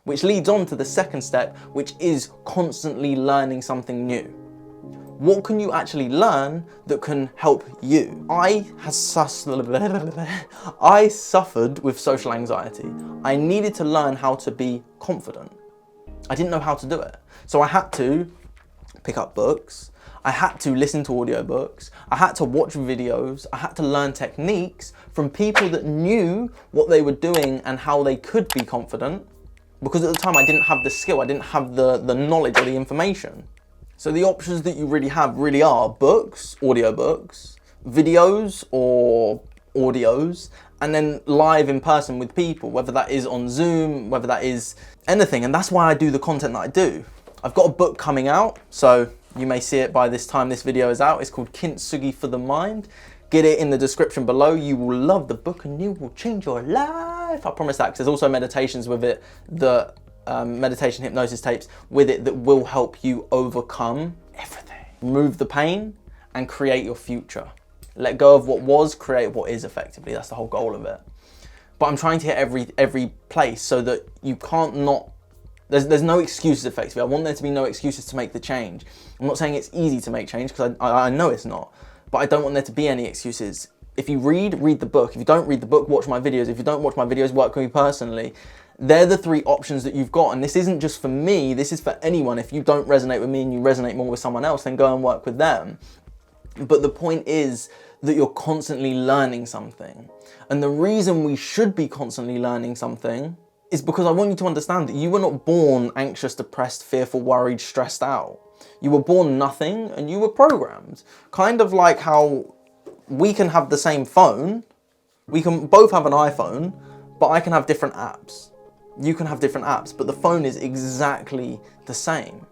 which leads on to the second step, which is constantly learning something new. What can you actually learn that can help you? I suffered with social anxiety. I needed to learn how to be confident. I didn't know how to do it. So I had to pick up books, I had to listen to audiobooks, I had to watch videos, I had to learn techniques from people that knew what they were doing and how they could be confident, because at the time I didn't have the skill, I didn't have the knowledge or the information. So the options that you really are books, audiobooks, videos or audios, and then live in person with people, whether that is on Zoom, whether that is anything. And that's why I do the content that I do. I've got a book coming out, so you may see it by this time this video is out. It's called Kintsugi for the Mind. Get it in the description below. You will love the book and you will change your life. I promise that, because there's also meditations with it, the meditation hypnosis tapes with it that will help you overcome everything. Remove the pain and create your future. Let go of what was, create what is effectively. That's the whole goal of it. But I'm trying to hit every place so that you can't not, there's no excuses effectively. I want there to be no excuses to make the change. I'm not saying it's easy to make change, because I know it's not, but I don't want there to be any excuses. If you read the book. If you don't read the book, watch my videos. If you don't watch my videos, work with me personally. They're the three options that you've got. And this isn't just for me, this is for anyone. If you don't resonate with me and you resonate more with someone else, then go and work with them. But the point is that you're constantly learning something. And the reason we should be constantly learning something is because I want you to understand that you were not born anxious, depressed, fearful, worried, stressed out. You were born nothing and you were programmed. Kind of like how we can have the same phone. We can both have an iPhone, but I can have different apps. You can have different apps, but the phone is exactly the same.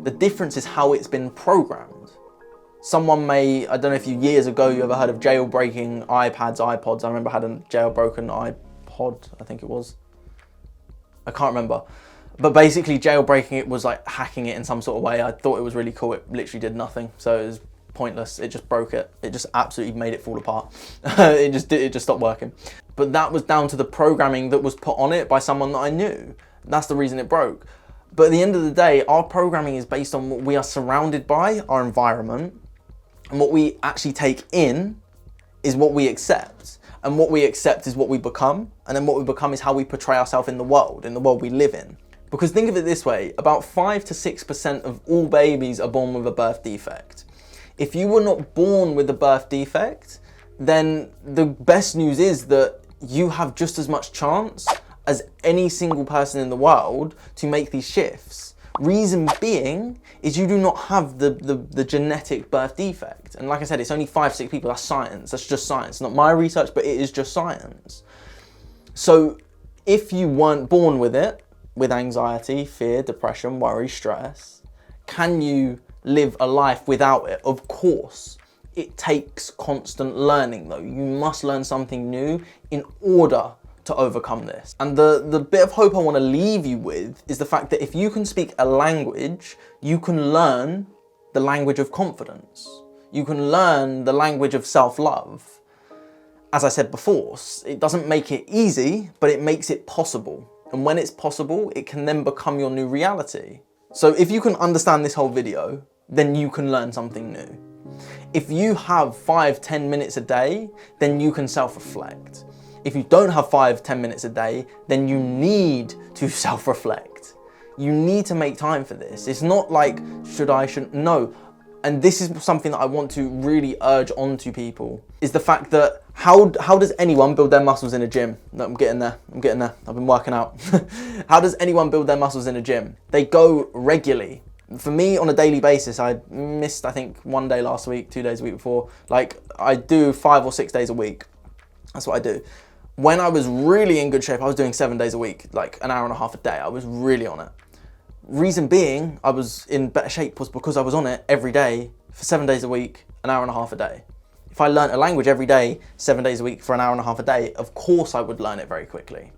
The difference is how it's been programmed. Someone may, I don't know if years ago you ever heard of jailbreaking iPads, iPods. I remember I had a jailbroken iPod, I think it was. I can't remember. But basically jailbreaking it was like hacking it in some sort of way. I thought it was really cool. It literally did nothing. So it was pointless. It just broke it. It just absolutely made it fall apart. It just stopped working. But that was down to the programming that was put on it by someone that I knew. That's the reason it broke. But at the end of the day, our programming is based on what we are surrounded by, our environment, and what we actually take in is what we accept. And what we accept is what we become. And then what we become is how we portray ourselves in the world we live in. Because think of it this way, about 5 to 6% of all babies are born with a birth defect. If you were not born with a birth defect, then the best news is that you have just as much chance as any single person in the world to make these shifts. Reason being is you do not have the genetic birth defect. And like I said, it's only 5, 6 people, that's science, that's just science. Not my research, but it is just science. So if you weren't born with it, with anxiety, fear, depression, worry, stress, can you live a life without it? Of course. It takes constant learning though. You must learn something new in order to overcome this. And the bit of hope I want to leave you with is the fact that if you can speak a language, you can learn the language of confidence. You can learn the language of self-love. As I said before, it doesn't make it easy, but it makes it possible. And when it's possible, it can then become your new reality. So if you can understand this whole video, then you can learn something new. If you have 5-10 minutes a day, then you can self-reflect. If you don't have 5-10 minutes a day, then you need to self-reflect. You need to make time for this. It's not like, shouldn't, no. And this is something that I want to really urge onto people, is the fact that how does anyone build their muscles in a gym? No, I'm getting there, I've been working out. How does anyone build their muscles in a gym? They go regularly. For me, on a daily basis, I missed, I think, 1 day last week, 2 days a week before. Like, I do 5 or 6 days a week. That's what I do. When I was really in good shape, I was doing 7 days a week, like an hour and a half a day. I was really on it. Reason being I was in better shape was because I was on it every day for 7 days a week, an hour and a half a day. If I learnt a language every day, 7 days a week for an hour and a half a day, of course I would learn it very quickly.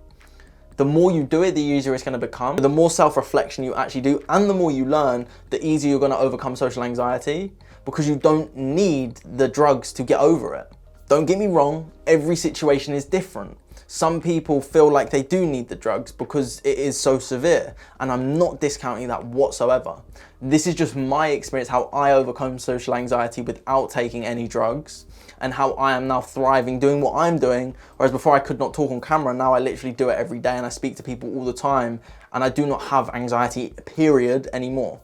The more you do it, the easier it's going to become. The more self-reflection you actually do, and the more you learn, the easier you're going to overcome social anxiety, because you don't need the drugs to get over it. Don't get me wrong, every situation is different. Some people feel like they do need the drugs because it is so severe, and I'm not discounting that whatsoever. This is just my experience, how I overcome social anxiety without taking any drugs, and how I am now thriving doing what I'm doing, whereas before I could not talk on camera. Now I literally do it every day, and I speak to people all the time, and I do not have anxiety, period, anymore.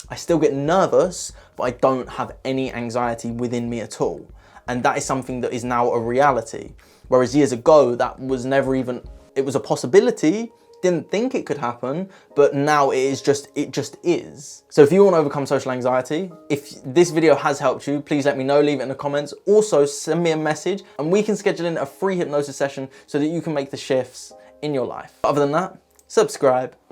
I still get nervous, but I don't have any anxiety within me at all. And that is something that is now a reality. Whereas years ago, that was never even, it was a possibility, didn't think it could happen, but now it just is. So if you want to overcome social anxiety, if this video has helped you, please let me know, leave it in the comments. Also send me a message and we can schedule in a free hypnosis session so that you can make the shifts in your life. Other than that, subscribe.